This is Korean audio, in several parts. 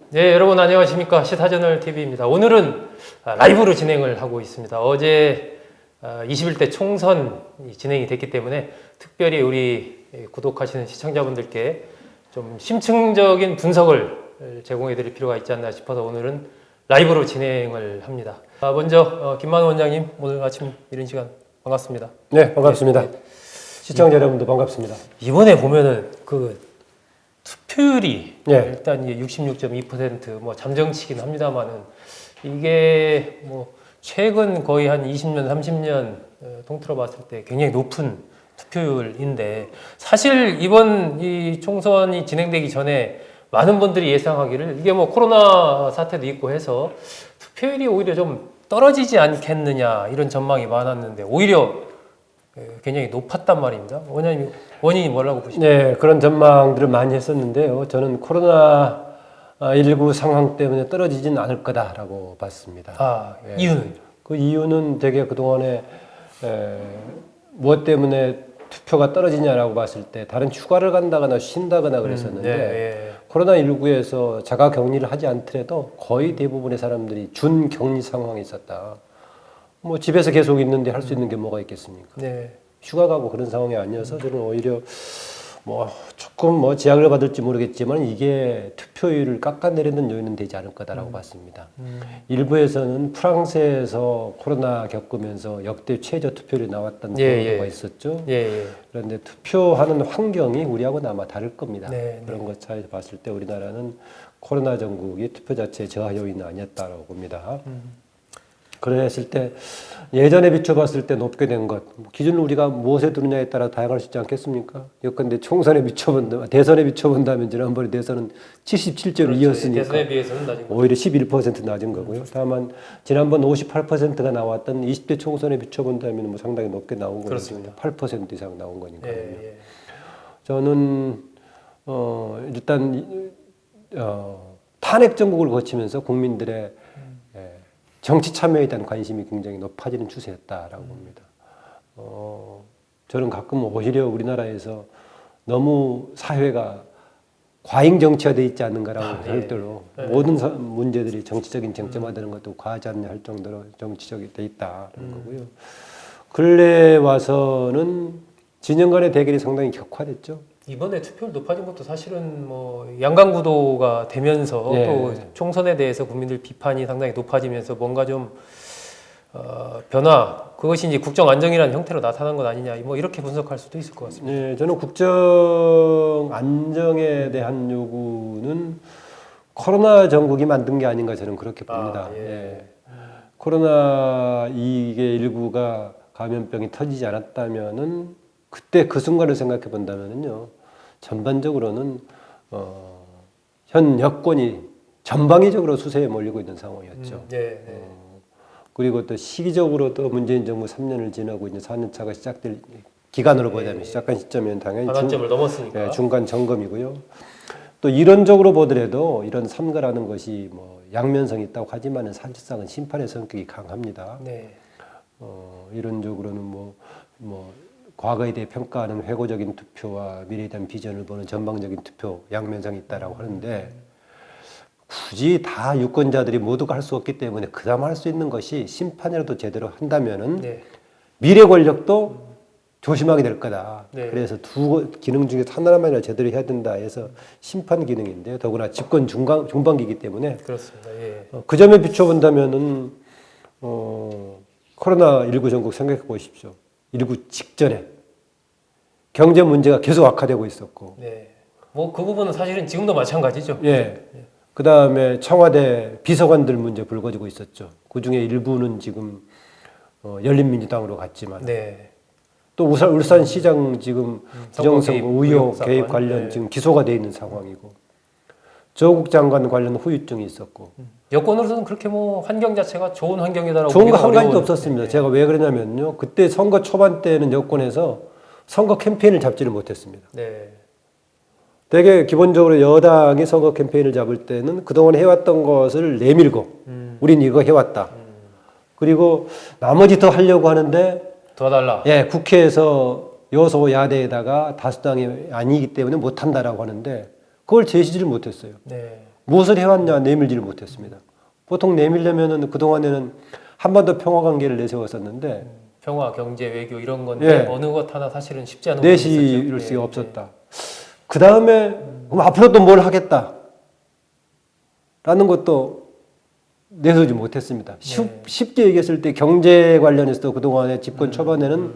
네, 여러분 안녕하십니까. 시사저널 TV입니다. 오늘은 라이브로 진행을 하고 있습니다. 어제 21대 총선이 진행이 됐기 때문에 특별히 우리 구독하시는 시청자분들께 좀 심층적인 분석을 제공해 드릴 필요가 있지 않나 싶어서 오늘은 라이브로 진행을 합니다. 먼저 김만우 원장님, 오늘 아침 이른 시간 반갑습니다. 네, 반갑습니다. 네. 시청자 여러분도 반갑습니다. 이번에 보면은 투표율이 네. 일단 66.2% 뭐 잠정치긴 합니다만은 이게 뭐 최근 거의 한 20년, 30년 통틀어 봤을 때 굉장히 높은 투표율인데 사실 이번 이 총선이 진행되기 전에 많은 분들이 예상하기를 이게 뭐 코로나 사태도 있고 해서 투표율이 오히려 좀 떨어지지 않겠느냐 이런 전망이 많았는데 오히려 굉장히 높았단 말입니다. 원인이 뭐라고 보십니까? 네, 그런 전망들을 많이 했었는데요. 저는 코로나19 상황 때문에 떨어지진 않을 거다라고 봤습니다. 예. 이유는? 그 이유는 되게 그동안에 무엇 때문에 투표가 떨어지냐라고 봤을 때 다른 휴가를 간다거나 쉰다거나 그랬었는데 코로나19에서 자가 격리를 하지 않더라도 거의 대부분의 사람들이 준격리 상황에 있었다. 뭐 집에서 계속 있는데 할 수 있는 게 뭐가 있겠습니까? 네. 휴가 가고 그런 상황이 아니어서 저는 오히려 뭐 조금 뭐 제약을 받을지 모르겠지만 이게 투표율을 깎아내리는 요인은 되지 않을 거다라고 봤습니다. 일부에서는 프랑스에서 코로나 겪으면서 역대 최저 투표율이 나왔던 경우가 있었죠. 그런데 투표하는 환경이 우리하고는 아마 다를 겁니다. 그런 것 차이에서 봤을 때 우리나라는 코로나 전국이 투표 자체의 저하 요인은 아니었다고 봅니다. 그랬을 때 예전에 비춰봤을 때 높게 된 것 기준을 우리가 무엇에 두느냐에 따라 다양할 수 있지 않겠습니까? 예컨대 총선에 비춰본다면 대선에 비춰본다면 지난번에 대선은 77.2였으니까 대선에 비해서는 낮은 거죠. 오히려 11% 낮은 거고요. 다만 지난번 58%가 나왔던 20대 총선에 비춰본다면 뭐 상당히 높게 나온 거거든요. 8% 이상 나온 거니까요. 저는 일단 탄핵 정국을 거치면서 국민들의 정치 참여에 대한 관심이 굉장히 높아지는 추세였다라고 봅니다. 저는 가끔 오히려 우리나라에서 너무 사회가 과잉 정치화되어 있지 않는가라고 할 때로 모든 문제들이 정치적인 쟁점화되는 것도 과하지 않냐 할 정도로 정치적이 돼 있다라는 거고요. 근래 와서는 진영 간의 대결이 상당히 격화됐죠. 이번에 투표율 높아진 것도 사실은 뭐 양강구도가 되면서 또 총선에 대해서 국민들 비판이 상당히 높아지면서 뭔가 좀 변화 그것이 이제 국정 안정이라는 형태로 나타난 것 아니냐 뭐 이렇게 분석할 수도 있을 것 같습니다. 네, 저는 국정 안정에 대한 요구는 코로나 전국이 만든 게 아닌가 저는 그렇게 봅니다. 코로나 이게 19가 감염병이 터지지 않았다면은 그때 그 순간을 생각해 본다면은요, 전반적으로는 현 여권이 전방위적으로 수세에 몰리고 있는 상황이었죠. 그리고 또 시기적으로 또 문재인 정부 3년을 지나고 이제 4년 차가 시작될 기간으로 보자면 시작한 시점에는 당연히 반환점을 넘었으니까 중간 점검이고요. 또 이론적으로 보더라도 이런 삼가라는 것이 뭐 양면성이 있다고 하지만은 사실상은 심판의 성격이 강합니다. 이론적으로는 뭐 과거에 대해 평가하는 회고적인 투표와 미래에 대한 비전을 보는 전방적인 투표 양면성이 있다라고 하는데 굳이 다 유권자들이 모두가 할 수 없기 때문에 그나마 할 수 있는 것이 심판이라도 제대로 한다면은 미래 권력도 조심하게 될 거다. 그래서 두 기능 중에 하나만이라도 제대로 해야 된다 해서 심판 기능인데요. 더구나 집권 중반기이기 때문에 그렇습니다. 그 점에 비춰본다면은 코로나19 전국 생각해 보십시오. 19 직전에 경제 문제가 계속 악화되고 있었고, 뭐 그 부분은 사실은 지금도 마찬가지죠. 그 다음에 청와대 비서관들 문제 불거지고 있었죠. 그 중에 일부는 지금 열린민주당으로 갔지만, 또 울산시장 지금 부정선거 의혹 개입 관련 지금 기소가 돼 있는 상황이고, 조국 장관 관련 후유증이 있었고, 여권으로서는 그렇게 뭐 환경 자체가 좋은 환경이다라고 좋은 거 한 가지도 없었습니다. 제가 왜 그러냐면요, 그때 선거 초반 때는 여권에서 선거 캠페인을 잡지를 못했습니다. 되게 기본적으로 여당이 선거 캠페인을 잡을 때는 그동안 해왔던 것을 내밀고 우린 이거 해왔다. 그리고 나머지 더 하려고 하는데 도와달라. 국회에서 여소야대에다가 다수당이 아니기 때문에 못한다라고 하는데 그걸 제시를 못했어요. 네. 무엇을 해왔냐 내밀지를 못했습니다. 보통 내밀려면은 그동안에는 한반도 평화관계를 내세웠었는데 평화, 경제, 외교 이런 건데 예. 어느 것 하나 사실은 쉽지 않은 부분이 내실 있었죠. 수가 없었다. 그 다음에 그럼 앞으로 또 뭘 하겠다 라는 것도 내세우지 못했습니다. 쉽게 얘기했을 때 경제 관련해서도 그동안에 집권 초반에는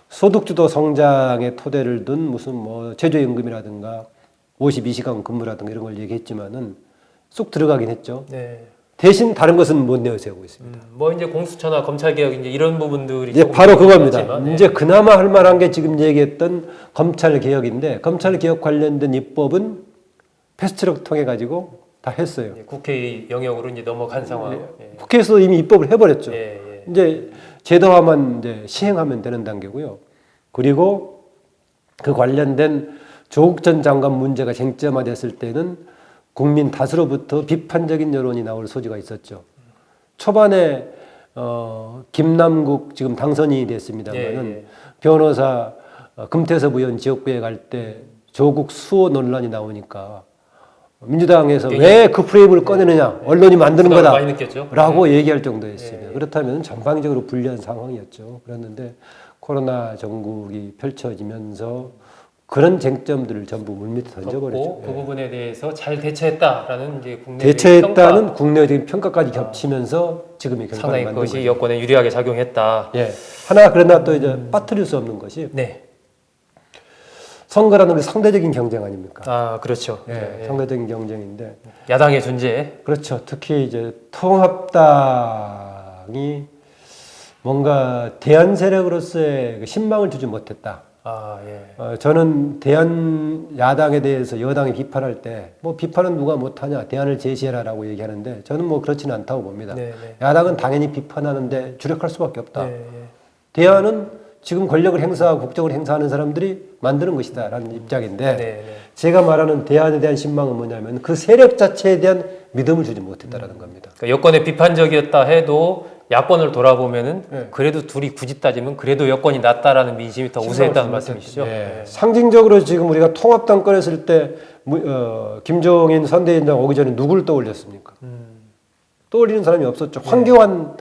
소득주도 성장의 토대를 둔 무슨 뭐 최저임금이라든가 52시간 근무라든가 이런 걸 얘기했지만은 쏙 들어가긴 했죠. 네. 대신 다른 것은 못 내세우고 있습니다. 뭐 이제 공수처나 검찰개혁 이제 이런 부분들이 이제 조금 바로 그겁니다. 있지만, 이제 그나마 할 만한 게 지금 얘기했던 검찰 개혁인데 검찰 개혁 관련된 입법은 패스트트랙 통해 가지고 다 했어요. 예, 국회 영역으로 이제 넘어간 상황. 예. 국회에서 이미 입법을 해버렸죠. 예, 예. 이제 제도화만 이제 시행하면 되는 단계고요. 그리고 그 관련된 조국 전 장관 문제가 쟁점화됐을 때는 국민 다수로부터 비판적인 여론이 나올 소지가 있었죠. 초반에 김남국 지금 당선인이 됐습니다만은 예, 예. 변호사 금태섭 의원 지역구에 갈 때 조국 수호 논란이 나오니까 민주당에서 왜 그 프레임을 꺼내느냐 언론이 만드는 부담을 많이 느꼈죠. 거다라고 얘기할 정도였습니다. 예. 그렇다면 전방적으로 불리한 상황이었죠. 그랬는데 코로나 전국이 펼쳐지면서 그런 쟁점들을 전부 물밑에 던져버렸죠. 그 부분에 대해서 잘 대처했다라는 이제 국내 대처했다는 국내적인 평가까지 겹치면서 지금의 결과를 상당히 만든 그것이 거죠. 여건에 유리하게 작용했다. 예. 하나 그러나 또 이제 빠뜨릴 수 없는 것이 네. 선거라는 게 상대적인 경쟁 아닙니까? 아 그렇죠. 예, 예. 상대적인 경쟁인데 야당의 존재. 그렇죠. 특히 이제 통합당이 뭔가 대안 세력으로서의 그 신망을 주지 못했다. 아 예. 저는 대안 야당에 대해서 여당이 비판할 때 뭐 비판은 누가 못하냐 대안을 제시해라라고 얘기하는데 저는 뭐 그렇지는 않다고 봅니다. 네, 네. 야당은 당연히 비판하는데 주력할 수밖에 없다. 네, 네. 대안은 지금 권력을 행사하고 국적을 행사하는 사람들이 만드는 것이다라는 입장인데 네, 네. 제가 말하는 대안에 대한 신망은 뭐냐면 그 세력 자체에 대한 믿음을 주지 못했다라는 겁니다. 그러니까 여권에 비판적이었다 해도 야권을 돌아보면은 네. 그래도 둘이 굳이 따지면 그래도 여권이 낫다라는 민심이 더 우세했다는 말씀이시죠? 네. 상징적으로 지금 우리가 통합당 꺼냈을 때 김종인 선대위원장 오기 전에 누구를 떠올렸습니까? 떠올리는 사람이 없었죠. 황교안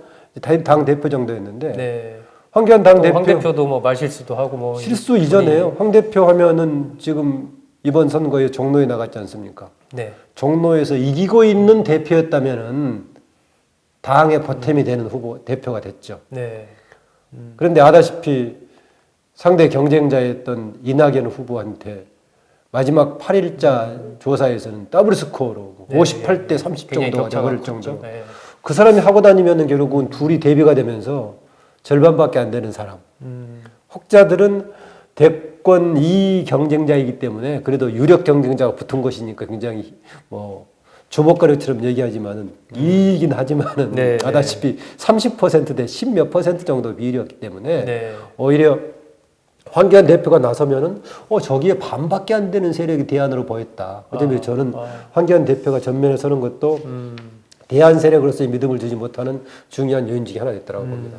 당 대표 정도였는데 네. 황교안 당 황 대표 대표도 뭐 말실수도 하고 뭐 실수 이전에요. 황 대표 하면은 지금 이번 선거에 종로에 나갔지 않습니까? 네. 종로에서 이기고 있는 대표였다면은 당의 보탬이 되는 후보 대표가 됐죠. 네. 그런데 아다시피 상대 경쟁자였던 이낙연 후보한테 마지막 8일자 조사에서는 더블 스코어로 네, 58대 30 굉장히 정도가 격차가 나올 컸죠. 정도로 네. 그 사람이 하고 다니면은 결국은 둘이 대비가 되면서 절반밖에 안 되는 사람. 혹자들은 대권 2 경쟁자이기 때문에 그래도 유력 경쟁자가 붙은 것이니까 굉장히 뭐 주먹거리처럼 얘기하지만은 이긴 하지만은 네, 아다시피 30%대 10몇 퍼센트 정도 비율이었기 때문에 네. 오히려 황교안 대표가 나서면은 저기에 반밖에 안 되는 세력이 대안으로 보였다. 그다음에 저는 황교안 대표가 전면에 서는 것도 대안 세력으로서의 믿음을 주지 못하는 중요한 요인 중에 하나 됐다고 봅니다.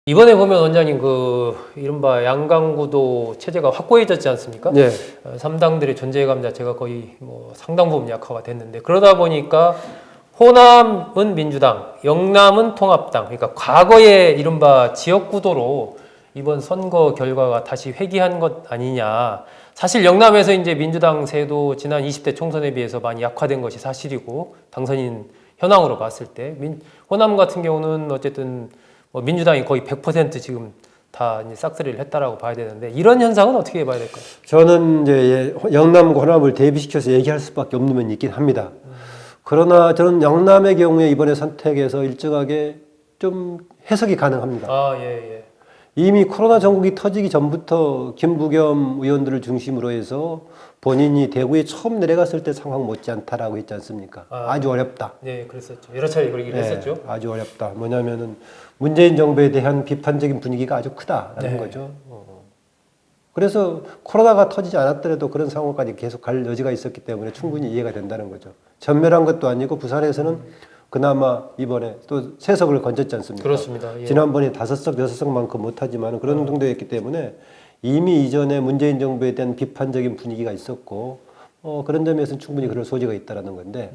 이번에 보면 원장님 그 이른바 양강구도 체제가 확고해졌지 않습니까? 네. 3당들의 존재감 자체가 거의 뭐 상당 부분 약화가 됐는데 그러다 보니까 호남은 민주당, 영남은 통합당. 그러니까 과거의 이른바 지역구도로 이번 선거 결과가 다시 회귀한 것 아니냐. 사실 영남에서 이제 민주당 세도 지난 20대 총선에 비해서 많이 약화된 것이 사실이고 당선인 현황으로 봤을 때 호남 같은 경우는 어쨌든 뭐 민주당이 거의 100% 지금 다 이제 싹쓸이를 했다라고 봐야 되는데 이런 현상은 어떻게 봐야 될까요? 저는 이제 영남과 호남을 대비시켜서 얘기할 수밖에 없는 면이 있긴 합니다. 그러나 저는 영남의 경우에 이번에 선택에서 일정하게 좀 해석이 가능합니다. 아, 예, 예. 이미 코로나 전국이 터지기 전부터 김부겸 의원들을 중심으로 해서 본인이 대구에 처음 내려갔을 때 상황 못지않다라고 했지 않습니까? 아주 어렵다. 네, 그랬었죠. 여러 차례 그러긴 했었죠. 아주 어렵다. 뭐냐면은 문재인 정부에 대한 비판적인 분위기가 아주 크다라는 네. 거죠. 그래서 코로나가 터지지 않았더라도 그런 상황까지 계속 갈 여지가 있었기 때문에 충분히 이해가 된다는 거죠. 전멸한 것도 아니고 부산에서는 그나마 이번에 또 세석을 건졌지 않습니까? 그렇습니다. 예. 지난번에 5석, 6석만큼 못하지만 그런 정도였기 때문에 이미 이전에 문재인 정부에 대한 비판적인 분위기가 있었고 그런 점에서는 충분히 그럴 소지가 있다는 건데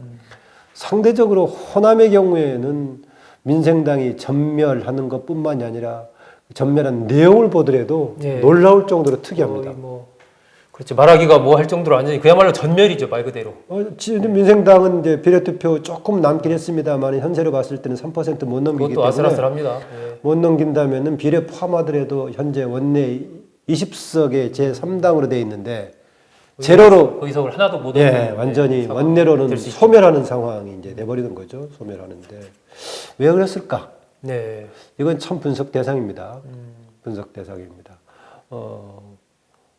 상대적으로 호남의 경우에는 민생당이 전멸하는 것뿐만이 아니라 전멸한 내용을 보더라도 예. 놀라울 정도로 특이합니다. 거의 뭐 그렇죠. 말하기가 뭐 할 정도로 완전히 그야말로 전멸이죠, 말 그대로. 지금 민생당은 이제 비례투표 조금 남긴 했습니다만 현재로 봤을 때는 3% 못 넘기기 그것도 때문에 아슬아슬합니다. 예. 못 넘긴다면은 비례 포함하더라도 현재 원내 20석의 제 3당으로 돼 있는데 제로로 의석을 하나도 못 예, 얻는 완전히 상황이 원내로는 될수 있죠. 소멸하는 상황이 이제 돼버리는 거죠. 소멸하는데 왜 그랬을까? 네. 이건 참 분석 대상입니다. 분석 대상입니다.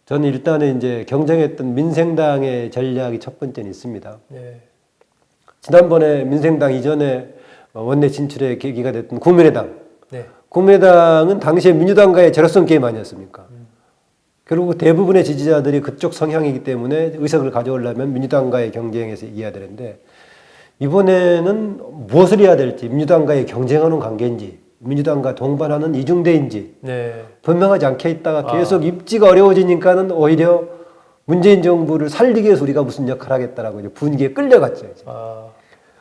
저는 일단은 이제 경쟁했던 민생당의 전략이 첫 번째는 있습니다. 네. 지난번에 민생당 이전에 원내 진출의 계기가 됐던 국민의당. 네. 국민의당은 당시에 민주당과의 제로섬 게임 아니었습니까? 결국 대부분의 지지자들이 그쪽 성향이기 때문에 의석을 가져오려면 민주당과의 경쟁에서 이겨야 되는데 이번에는 무엇을 해야 될지 민주당과의 경쟁하는 관계인지 민주당과 동반하는 이중대인지 네. 분명하지 않게 있다가 계속 입지가 어려워지니까는 오히려 문재인 정부를 살리기 위해서 우리가 무슨 역할을 하겠다라고 이제 분위기에 끌려갔죠. 이제.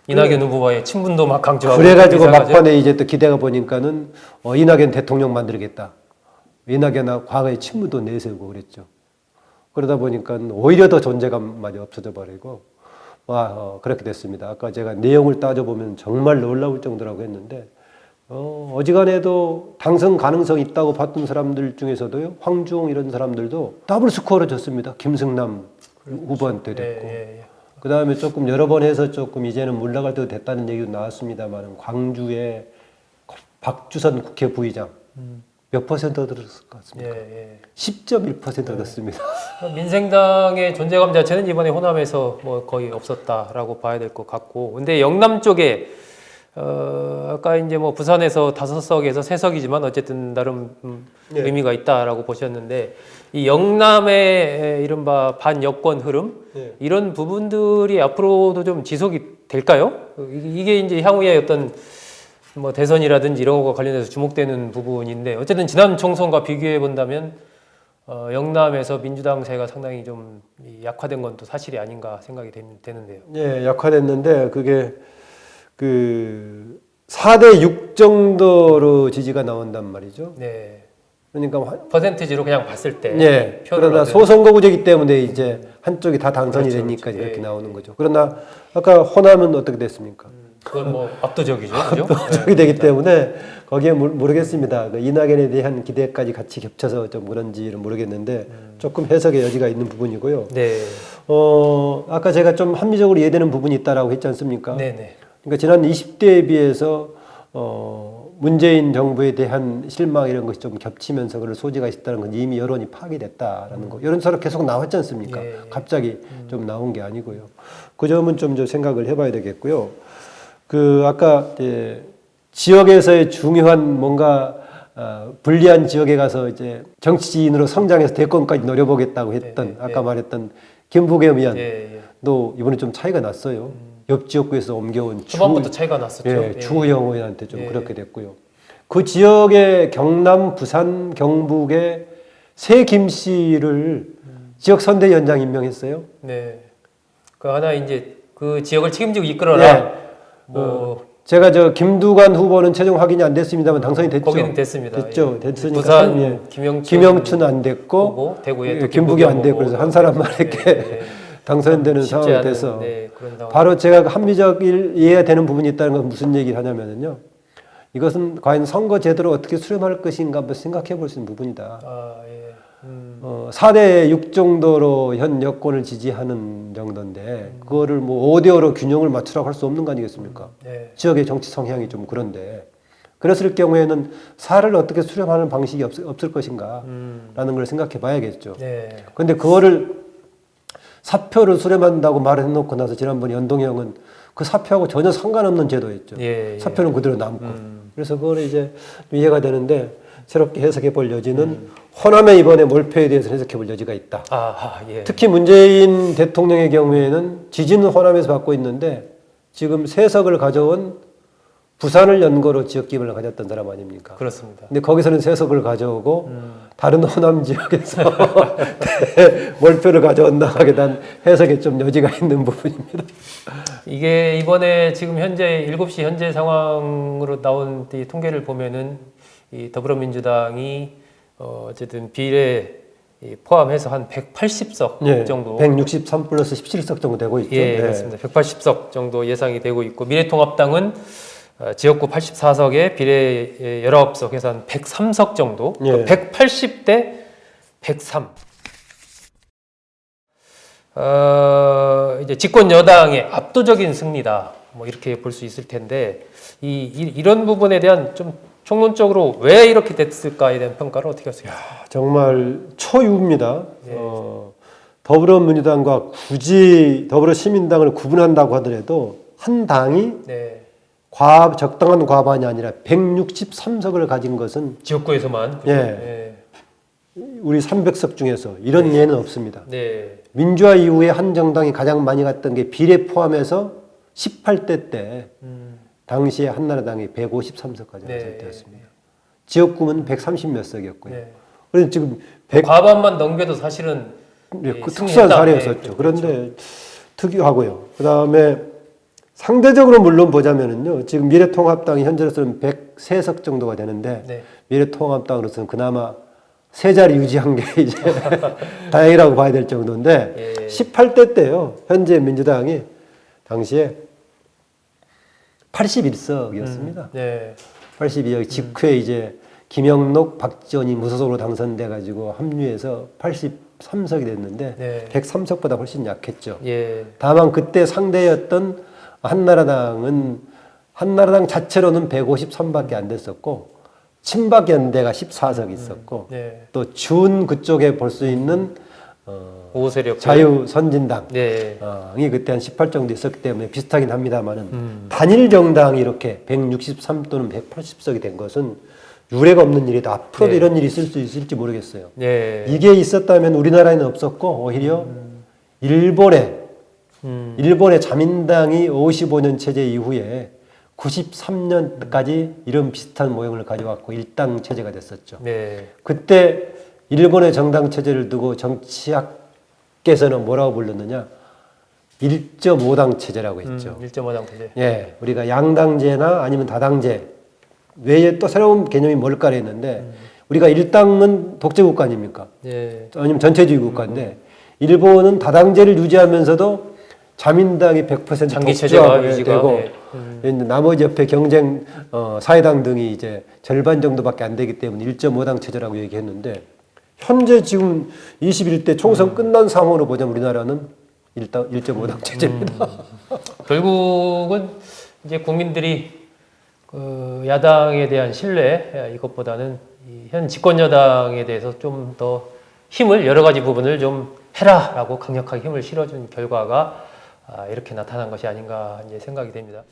이낙연 후보와의 친분도 막 강조하고 그래가지고 이상하죠? 막판에 이제 또 기대가 보니까는 이낙연 대통령 만들겠다. 이낙연하고 과거의 친분도 내세우고 그랬죠. 그러다 보니까 오히려 더 존재감마저 없어져 버리고 그렇게 됐습니다. 아까 제가 내용을 따져보면 정말 놀라울 정도라고 했는데 어지간해도 당선 가능성이 있다고 봤던 사람들 중에서도요. 황주홍 이런 사람들도 더블 스코어로 졌습니다. 김승남 후보한테 됐고. 예. 그 다음에 조금 여러 번 해서 조금 이제는 물러갈 때도 됐다는 얘기도 나왔습니다만 광주의 박주선 국회 부의장 몇 퍼센트 얻었을 것 같습니까? 예. 10.1% 얻었습니다. 민생당의 존재감 자체는 이번에 호남에서 뭐 거의 없었다라고 봐야 될 것 같고, 근데 영남 쪽에 아까 이제 뭐 부산에서 5석에서 3석이지만 어쨌든 나름 네. 의미가 있다라고 보셨는데 이 영남의 이른바 반여권 흐름 네. 이런 부분들이 앞으로도 좀 지속이 될까요? 이게 이제 향후에 어떤 뭐 대선이라든지 이런 것과 관련해서 주목되는 부분인데 어쨌든 지난 총선과 비교해 본다면 영남에서 민주당세가 상당히 좀 약화된 건 또 사실이 아닌가 생각이 되는데요. 예, 약화됐는데 그게 그 4대 6 정도로 지지가 나온단 말이죠. 네. 그러니까 퍼센티지로 그냥 봤을 때. 예. 표를 그러나 얻은. 소선거구제이기 때문에 이제 한쪽이 다 당선이 그렇죠, 되니까 그렇죠. 이렇게 예, 나오는 거죠. 그러나 아까 호남은 어떻게 됐습니까? 그건 뭐 압도적이죠, 그죠? 저기 되기 때문에 거기에 모르겠습니다. 그 이낙연에 대한 기대까지 같이 겹쳐서 좀 그런지는 모르겠는데 조금 해석의 여지가 있는 부분이고요. 네. 아까 제가 좀 합리적으로 이해되는 부분이 있다라고 했지 않습니까? 네네. 그러니까 지난 20대에 비해서 문재인 정부에 대한 실망 이런 것이 좀 겹치면서 그럴 소지가 있다는 건 이미 여론이 파괴됐다라는 거. 여론처럼 계속 나왔지 않습니까? 예. 갑자기 좀 나온 게 아니고요. 그 점은 좀 생각을 해봐야 되겠고요. 그 아까 이제 지역에서의 중요한 뭔가 불리한 지역에 가서 이제 정치인으로 성장해서 대권까지 노려보겠다고 했던 아까 말했던 김부겸 의원도 이번에 좀 차이가 났어요. 옆 지역구에서 옮겨온 초반부터 차이가 났었죠. 주호영 의원한테 좀 그렇게 됐고요. 그 지역의 경남, 부산, 경북에 새 김씨를 지역 선대위원장 임명했어요. 네. 그 하나 이제 그 지역을 책임지고 이끌어라. 제가 김두관 후보는 최종 확인이 안 됐습니다만 당선이 됐죠. 거기는 됐습니다. 됐죠. 예. 됐으니까 부산 김영춘 안 됐고 대구에 김부겸 안 됐고 그래서 한 사람만 이렇게 당선되는 상황이 돼서 바로 제가 합리적 이해가 되는 부분이 있다는 건 무슨 얘기를 하냐면요. 이것은 과연 선거 제도를 어떻게 수렴할 것인가 한번 생각해 볼 수 있는 부분이다. 4대 6 정도로 현 여권을 지지하는 정도인데 그거를 뭐 5대 5로 균형을 맞추라고 할 수 없는 거 아니겠습니까? 지역의 정치 성향이 좀 그런데 그랬을 경우에는 4를 어떻게 수렴하는 방식이 없을 것인가 라는 걸 생각해 봐야겠죠. 그런데 그거를 사표를 수렴한다고 말을 해놓고 나서 지난번에 연동형은 그 사표하고 전혀 상관없는 제도였죠. 사표는 그대로 남고. 그래서 그걸 이제 이해가 되는데 새롭게 해석해 볼 여지는 호남의 이번에 몰표에 대해서 해석해 볼 여지가 있다. 특히 문재인 대통령의 경우에는 지지는 호남에서 받고 있는데 지금 세석을 가져온 부산을 연고로 지역 기반을 가졌던 사람 아닙니까? 그렇습니다. 근데 거기서는 세석을 가져오고 다른 호남 지역에서 몰표를 가져온다 하게 된 해석에 좀 여지가 있는 부분입니다. 이게 이번에 지금 현재 7시 현재 상황으로 나온 이 통계를 보면은 이 더불어민주당이 어쨌든 비례 포함해서 한 180석 예, 정도 163 플러스 17석 정도 되고 있죠. 예, 그렇습니다. 180석 정도 예상이 되고 있고 미래통합당은 지역구 84석에 비례 19석 해서 한 103석 정도 예. 180대 103 이제 집권 여당의 압도적인 승리다 뭐 이렇게 볼 수 있을 텐데 이런 부분에 대한 좀 총론적으로 왜 이렇게 됐을까에 대한 평가를 어떻게 하세요? 정말 초유입니다. 예. 더불어민주당과 굳이 더불어시민당을 구분한다고 하더라도 한 당이 네. 적당한 과반이 아니라 163석을 가진 것은 지역구에서만 그죠? 예. 우리 300석 중에서 이런 예는 없습니다. 네. 민주화 이후에 한 정당이 가장 많이 갔던 게 비례 포함해서 18대 때 당시에 한나라당이 153석까지 네. 갔을 때였습니다. 지역구는 130 몇 석이었고요. 네. 그래서 지금 과반만 넘겨도 사실은 예, 예, 그 특수한 승리했다. 사례였었죠. 네, 그런데 그렇죠. 특이하고요. 그 다음에 상대적으로 물론 보자면은요, 지금 미래통합당이 현재로서는 103석 정도가 되는데, 네. 미래통합당으로서는 그나마 세 자리 유지한 게 이제 다행이라고 봐야 될 정도인데, 예. 18대 때요, 현재 민주당이 당시에 81석이었습니다. 네. 82석 직후에 이제 김영록, 박지원이 무소속으로 당선돼 가지고 합류해서 83석이 됐는데 네. 103석보다 훨씬 약했죠. 예. 다만 그때 상대였던 한나라당 자체로는 153밖에 안 됐었고 친박연대가 14석 있었고 네. 또 준 그쪽에 볼 수 있는 보호세력 자유선진당이 네. 그때 한 18 정도 있었기 때문에 비슷하긴 합니다만은 단일 정당이 이렇게 163 또는 180석이 된 것은 유례가 없는 일이다. 앞으로도 네. 이런 일이 있을 수 있을지 모르겠어요. 네. 이게 있었다면 우리나라에는 없었고 오히려 일본의 자민당이 55년 체제 이후에 93년까지 이런 비슷한 모형을 가져왔고 일당 체제가 됐었죠. 네. 그때 일본의 정당 체제를 두고 정치학계에서는 뭐라고 불렀느냐? 1.5당 체제라고 했죠. 1.5당 체제. 예, 우리가 양당제나 아니면 다당제 외에 또 새로운 개념이 뭘까 했는데 우리가 일당은 독재국가 아닙니까? 네. 아니면 전체주의 국가인데 일본은 다당제를 유지하면서도 자민당이 100% 장기 체제가 독주하게 유지가 되고 네. 나머지 옆에 경쟁 사회당 등이 이제 절반 정도밖에 안 되기 때문에 1.5당 체제라고 얘기했는데 현재 지금 21대 총선 끝난 상황으로 보자면 우리나라는 1.5당 체제입니다. 결국은 이제 국민들이 그 야당에 대한 신뢰 이것보다는 이 현 집권 여당에 대해서 좀 더 힘을 여러 가지 부분을 좀 해라라고 강력하게 힘을 실어준 결과가 이렇게 나타난 것이 아닌가 이제 생각이 됩니다.